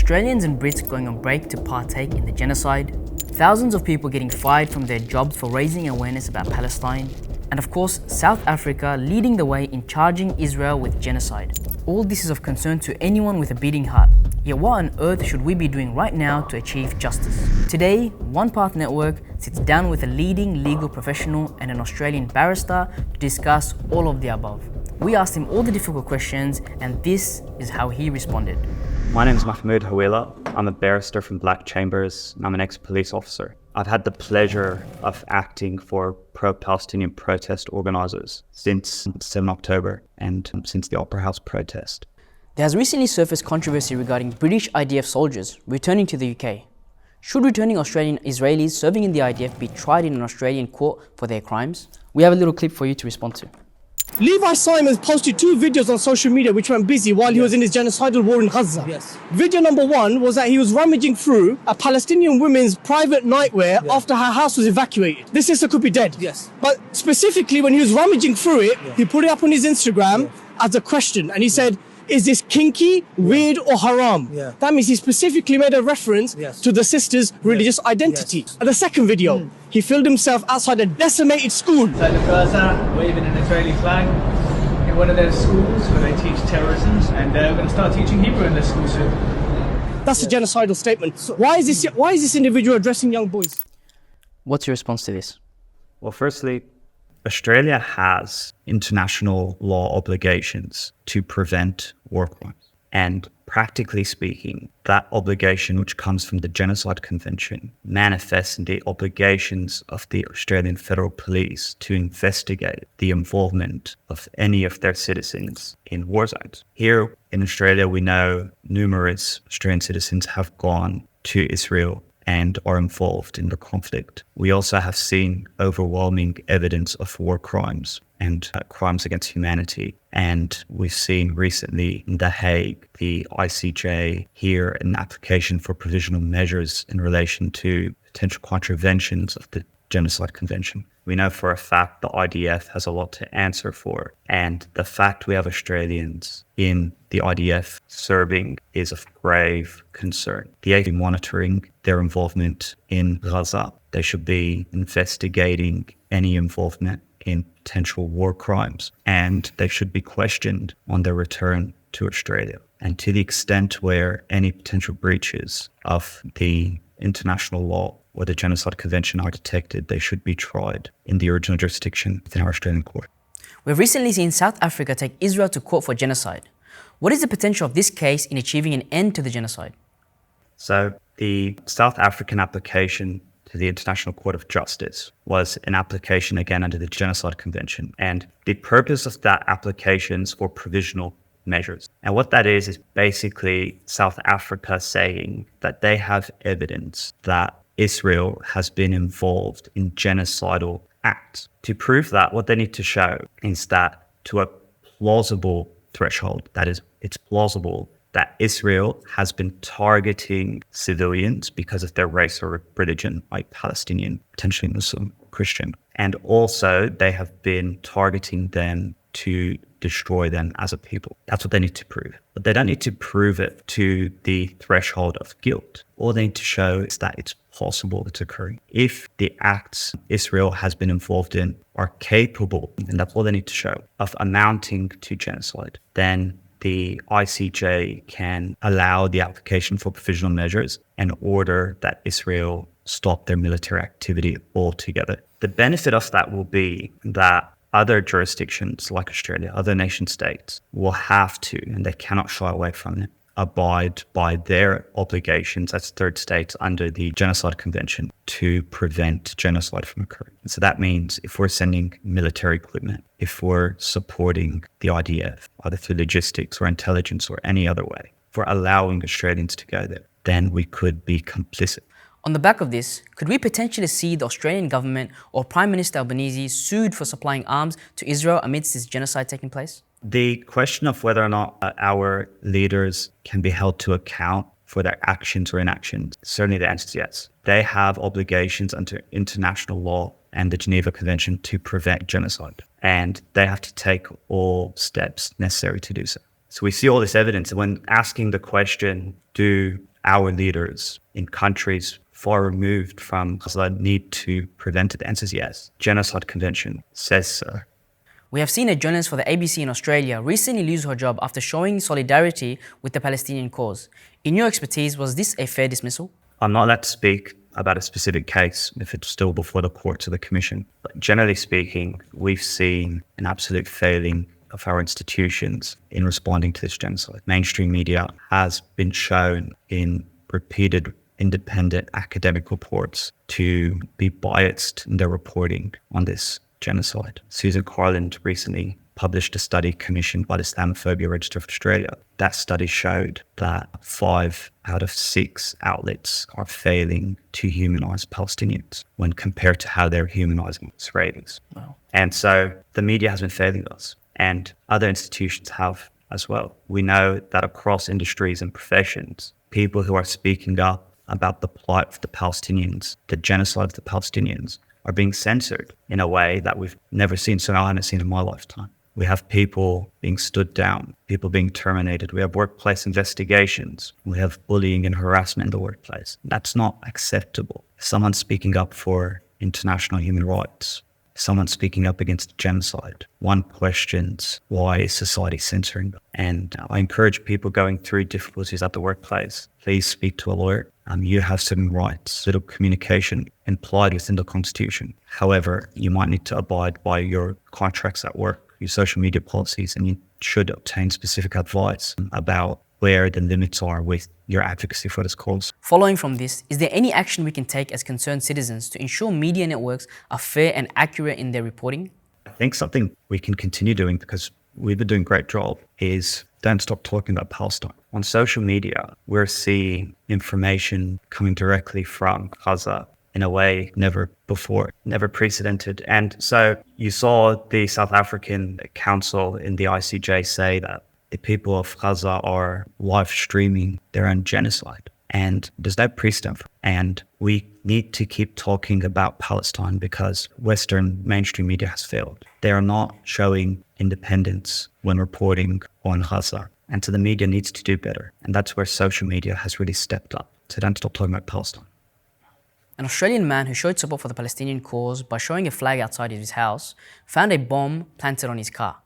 Australians and Brits going on break to partake in the genocide, thousands of people getting fired from their jobs for raising awareness about Palestine, and of course, South Africa leading the way in charging Israel with genocide. All this is of concern to anyone with a beating heart. Yet what on earth should we be doing right now to achieve justice? Today, OnePath Network sits down with a leading legal professional and an Australian barrister to discuss all of the above. We asked him all the difficult questions, and this is how he responded. My name is Mahmud Hawila. I'm a barrister from Black Chambers, and I'm an ex-police officer. I've had the pleasure of acting for pro-Palestinian protest organisers since 7 October and since the Opera House protest. There has recently surfaced controversy regarding British IDF soldiers returning to the UK. Should returning Australian Israelis serving in the IDF be tried in an Australian court for their crimes? We have a little clip for you to respond to. Levi Simons posted 2 videos on social media which went busy while he was in his genocidal war in Gaza. Yes. Video number 1 was that he was rummaging through a Palestinian woman's private nightwear after her house was evacuated. This sister could be dead. Yes. But specifically when he was rummaging through it, he put it up on his Instagram as a question, and he said, is this kinky, weird, or haram? That means he specifically made a reference to the sister's religious identity. And the second video, he filmed himself outside a decimated school. Inside the Gaza, waving an Israeli flag in one of their schools where they teach terrorism, and we're going to start teaching Hebrew in their school soon. That's a genocidal statement. Why is this individual addressing young boys? What's your response to this? Well, firstly, Australia has international law obligations to prevent war crimes. And practically speaking, that obligation, which comes from the Genocide Convention, manifests in the obligations of the Australian Federal Police to investigate the involvement of any of their citizens in war zones. Here in Australia, we know numerous Australian citizens have gone to Israel and are involved in the conflict. We also have seen overwhelming evidence of war crimes and crimes against humanity. And we've seen recently in The Hague, the ICJ hear an application for provisional measures in relation to potential contraventions of the Genocide Convention. We know for a fact the IDF has a lot to answer for, and the fact we have Australians in the IDF serving is of grave concern. The AD monitoring their involvement in Gaza. They should be investigating any involvement in potential war crimes, and they should be questioned on their return to Australia. And to the extent where any potential breaches of the international law or the Genocide Convention are detected, they should be tried in the original jurisdiction within our Australian court. We've recently seen South Africa take Israel to court for genocide. What is the potential of this case in achieving an end to the genocide? So the South African application to the International Court of Justice was an application again under the Genocide Convention. And the purpose of that application is for provisional measures. And what that is basically South Africa saying that they have evidence that Israel has been involved in genocidal acts. To prove that, what they need to show is that to a plausible threshold, that is, it's plausible that Israel has been targeting civilians because of their race or religion, like Palestinian, potentially Muslim, Christian. And also they have been targeting them to destroy them as a people. That's what they need to prove. But they don't need to prove it to the threshold of guilt. All they need to show is that it's possible it's occurring. If the acts Israel has been involved in are capable, and that's all they need to show, of amounting to genocide, then the ICJ can allow the application for provisional measures and order that Israel stop their military activity altogether. The benefit of that will be that other jurisdictions like Australia, other nation states will have to, and they cannot shy away from it, abide by their obligations as third states under the Genocide Convention to prevent genocide from occurring. And so that means if we're sending military equipment, if we're supporting the IDF, either through logistics or intelligence or any other way, if we're allowing Australians to go there, then we could be complicit. On the back of this, could we potentially see the Australian government or Prime Minister Albanese sued for supplying arms to Israel amidst this genocide taking place? The question of whether or not our leaders can be held to account for their actions or inactions, certainly the answer is yes. They have obligations under international law and the Geneva Convention to prevent genocide, and they have to take all steps necessary to do so. So we see all this evidence, and when asking the question, do our leaders in countries far removed from the need to prevent it? The answer is yes. Genocide Convention says so. We have seen a journalist for the ABC in Australia recently lose her job after showing solidarity with the Palestinian cause. In your expertise, was this a fair dismissal? I'm not allowed to speak about a specific case if it's still before the courts or the commission. But generally speaking, we've seen an absolute failing of our institutions in responding to this genocide. Mainstream media has been shown in repeated independent academic reports to be biased in their reporting on this genocide. Susan Carland recently published a study commissioned by the Islamophobia Register of Australia. That study showed that 5 out of 6 outlets are failing to humanize Palestinians when compared to how they're humanizing Israelis. Wow. And so the media has been failing us, and other institutions have as well. We know that across industries and professions, people who are speaking up about the plight of the Palestinians, the genocide of the Palestinians, are being censored in a way that we've never seen. So I haven't seen in my lifetime. We have people being stood down, people being terminated. We have workplace investigations. We have bullying and harassment in the workplace. That's not acceptable. Someone speaking up for international human rights, someone speaking up against genocide, one questions why is society censoring them. And I encourage people going through difficulties at the workplace, please speak to a lawyer. You have certain rights, little communication implied within the Constitution. However, you might need to abide by your contracts at work, your social media policies, and you should obtain specific advice about where the limits are with your advocacy for this cause. Following from this, is there any action we can take as concerned citizens to ensure media networks are fair and accurate in their reporting? I think something we can continue doing, because we've been doing a great job, is don't stop talking about Palestine. On social media, we're seeing information coming directly from Gaza in a way never before, never precedented. And so you saw the South African Council in the ICJ say that the people of Gaza are live streaming their own genocide. And there's no precedent. And we need to keep talking about Palestine because Western mainstream media has failed. They are not showing independence when reporting on Gaza. And so the media needs to do better. And that's where social media has really stepped up. So don't stop talking about Palestine. An Australian man who showed support for the Palestinian cause by showing a flag outside his house found a bomb planted on his car.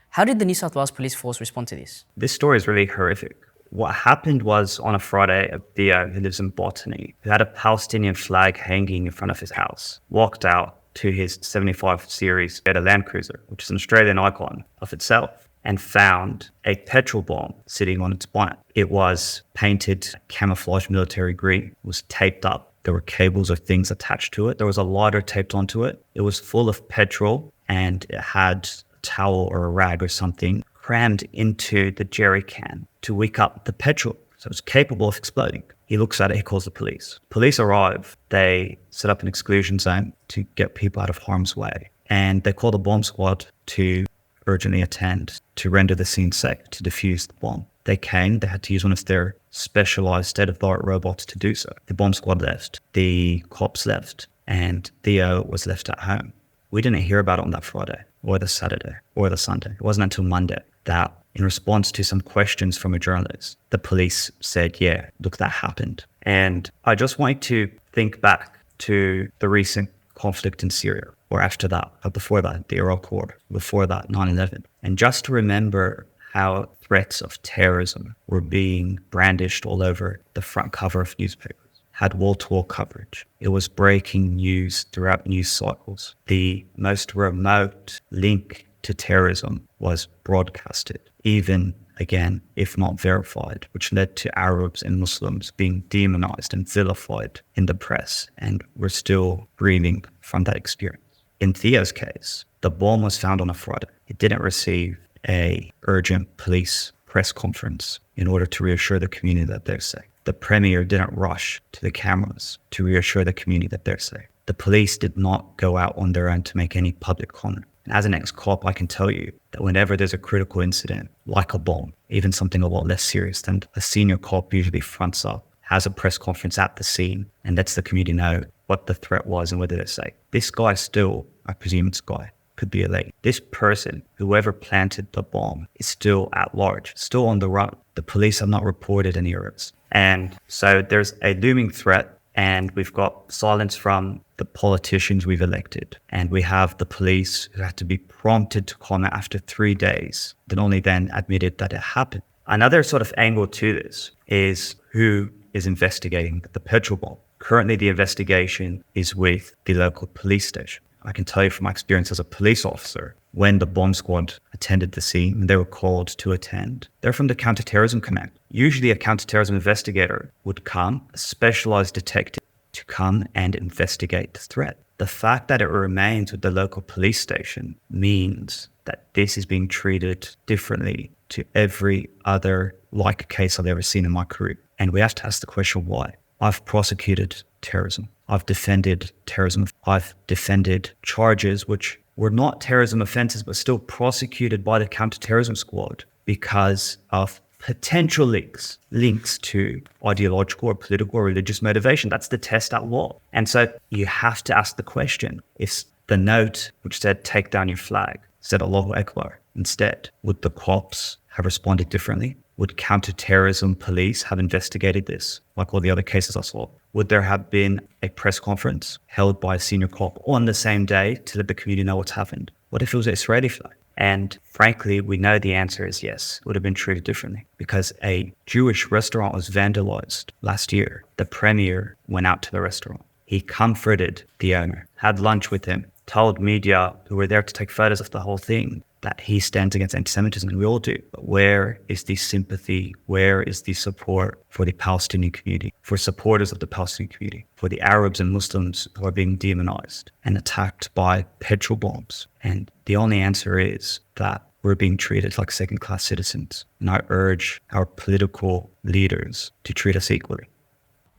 How did the New South Wales Police Force respond to this? This story is really horrific. What happened was on a Friday, a Theo who lives in Botany, who had a Palestinian flag hanging in front of his house, walked out to his 75 series Getty Land Cruiser, which is an Australian icon of itself, and found a petrol bomb sitting on its bonnet. It was painted camouflage military green, it was taped up. There were cables or things attached to it. There was a lighter taped onto it. It was full of petrol, and it had a towel or a rag or something crammed into the jerry can to wick up the petrol. So it was capable of exploding. He looks at it, he calls the police. Police arrive, they set up an exclusion zone to get people out of harm's way. And they call the bomb squad to urgently attend, to render the scene safe, to defuse the bomb. They came, they had to use one of their specialized state-of-the-art robots to do so. The bomb squad left, the cops left, and Theo was left at home. We didn't hear about it on that Friday, or the Saturday, or the Sunday. It wasn't until Monday that, in response to some questions from a journalist, the police said, yeah, look, that happened. And I just want you to think back to the recent conflict in Syria, or after that, or before that, the Iraq War, before that, 9/11. And just to remember how threats of terrorism were being brandished all over the front cover of newspapers, had wall-to-wall coverage. It was breaking news throughout news cycles. The most remote link to terrorism was broadcasted, even, again, if not verified, which led to Arabs and Muslims being demonized and vilified in the press. And we're still reeling from that experience. In Theo's case, the bomb was found on a Friday. It didn't receive an urgent police press conference in order to reassure the community that they're safe. The Premier didn't rush to the cameras to reassure the community that they're safe. The police did not go out on their own to make any public comment. And as an ex-cop, I can tell you that whenever there's a critical incident, like a bomb, even something a lot less serious, then a senior cop usually fronts up, has a press conference at the scene, and lets the community know what the threat was and whether they're safe. This guy still, I presume it's a guy, could be a lady. This person, whoever planted the bomb, is still at large, still on the run. The police have not reported any arrests. And so there's a looming threat, and we've got silence from the politicians we've elected. And we have the police who have to be prompted to comment after 3 days, then only then admitted that it happened. Another sort of angle to this is who is investigating the petrol bomb. Currently, the investigation is with the local police station. I can tell you from my experience as a police officer, when the bomb squad attended the scene, and they were called to attend, they're from the counterterrorism command. Usually a counterterrorism investigator would come, a specialized detective, to come and investigate the threat. The fact that it remains with the local police station means that this is being treated differently to every other like case I've ever seen in my career. And we have to ask the question why. I've prosecuted terrorism. I've defended terrorism. I've defended charges which were not terrorism offenses, but still prosecuted by the counterterrorism squad because of potential links to ideological or political or religious motivation. That's the test at law. And so you have to ask the question, if the note which said, take down your flag, said Allahu Akbar instead, would the cops have responded differently? Would counterterrorism police have investigated this, like all the other cases I saw? Would there have been a press conference held by a senior cop on the same day to let the community know what's happened? What if it was an Israeli flag? And frankly, we know the answer is yes, it would have been treated differently because a Jewish restaurant was vandalized last year. The premier went out to the restaurant. He comforted the owner, had lunch with him, told media who were there to take photos of the whole thing that he stands against anti-Semitism, and we all do. But where is the sympathy? Where is the support for the Palestinian community, for supporters of the Palestinian community, for the Arabs and Muslims who are being demonized and attacked by petrol bombs? And the only answer is that we're being treated like second-class citizens. And I urge our political leaders to treat us equally.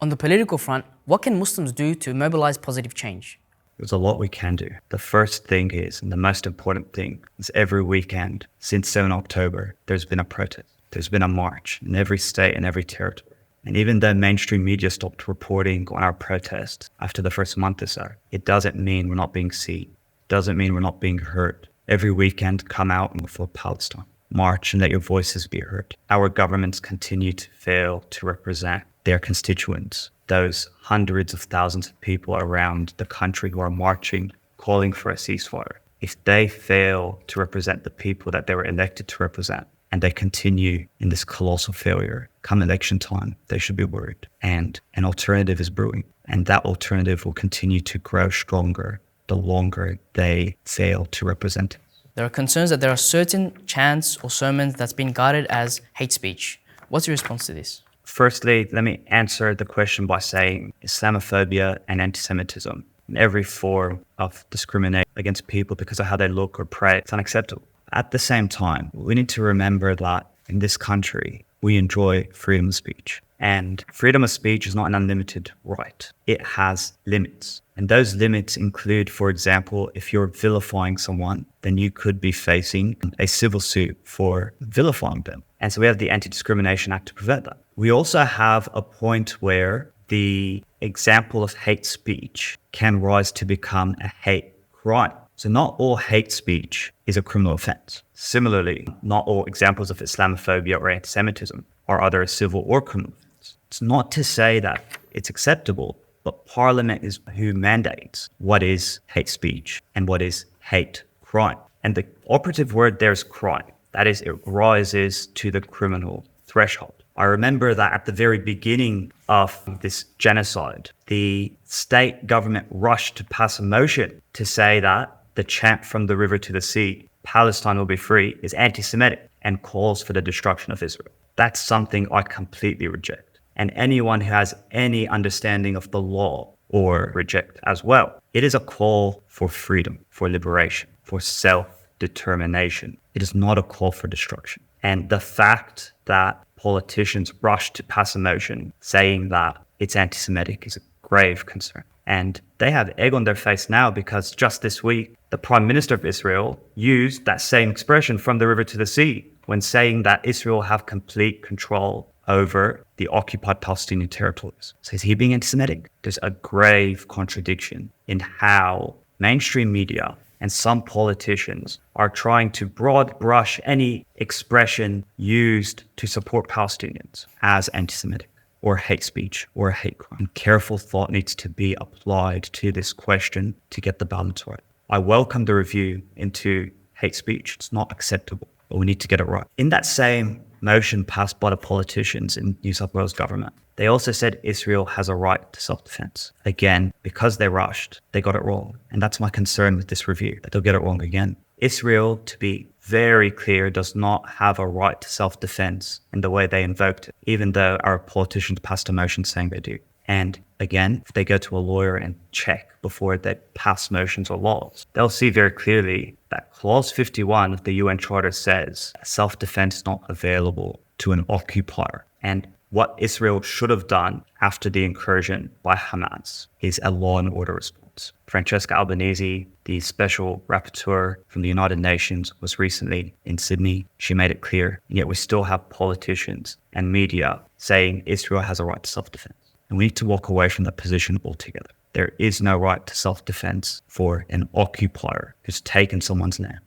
On the political front, what can Muslims do to mobilize positive change? There's a lot we can do. The first thing is, and the most important thing, is every weekend since 7 October, there's been a protest. There's been a march in every state and every territory. And even though mainstream media stopped reporting on our protests after the first month or so, it doesn't mean we're not being seen. It doesn't mean we're not being heard. Every weekend, come out and for Palestine. March and let your voices be heard. Our governments continue to fail to represent their constituents, those hundreds of thousands of people around the country who are marching, calling for a ceasefire. If they fail to represent the people that they were elected to represent, and they continue in this colossal failure, come election time, they should be worried. And an alternative is brewing. And that alternative will continue to grow stronger the longer they fail to represent it. There are concerns that there are certain chants or sermons that's been guarded as hate speech. What's your response to this? Firstly, let me answer the question by saying Islamophobia and anti-Semitism and every form of discrimination against people because of how they look or pray, it's unacceptable. At the same time, we need to remember that in this country, we enjoy freedom of speech. And freedom of speech is not an unlimited right. It has limits. And those limits include, for example, if you're vilifying someone, then you could be facing a civil suit for vilifying them. And so we have the Anti-Discrimination Act to prevent that. We also have a point where the example of hate speech can rise to become a hate crime. So not all hate speech is a criminal offense. Similarly, not all examples of Islamophobia or anti-Semitism are either a civil or criminal offense. It's not to say that it's acceptable, but Parliament is who mandates what is hate speech and what is hate crime. And the operative word there is crime. That is, it rises to the criminal threshold. I remember that at the very beginning of this genocide, the state government rushed to pass a motion to say that the chant from the river to the sea, Palestine will be free, is anti-Semitic and calls for the destruction of Israel. That's something I completely reject. And anyone who has any understanding of the law or reject as well. It is a call for freedom, for liberation, for self-determination. It is not a call for destruction. And the fact that politicians rush to pass a motion saying that it's anti-Semitic is a grave concern. And they have egg on their face now because just this week, the Prime Minister of Israel used that same expression from the river to the sea when saying that Israel have complete control over the occupied Palestinian territories. So is he being anti-Semitic? There's a grave contradiction in how mainstream media and some politicians are trying to broad brush any expression used to support Palestinians as anti-Semitic. or hate speech or a hate crime. And careful thought needs to be applied to this question to get the balance right. I welcome the review into hate speech. It's not acceptable, but we need to get it right. In that same motion passed by the politicians in New South Wales government, they also said Israel has a right to self-defense. Again, because they rushed, they got it wrong. And that's my concern with this review, that they'll get it wrong again. Israel, to be very clear, does not have a right to self-defense in the way they invoked it, even though our politicians passed a motion saying they do. And again, if they go to a lawyer and check before they pass motions or laws, they'll see very clearly that Clause 51 of the UN Charter says self-defense is not available to an occupier. And what Israel should have done after the incursion by Hamas is a law and order response. Francesca Albanese, the special rapporteur from the United Nations, was recently in Sydney. She made it clear, and yet we still have politicians and media saying Israel has a right to self-defense. And we need to walk away from that position altogether. There is no right to self-defense for an occupier who's taken someone's land.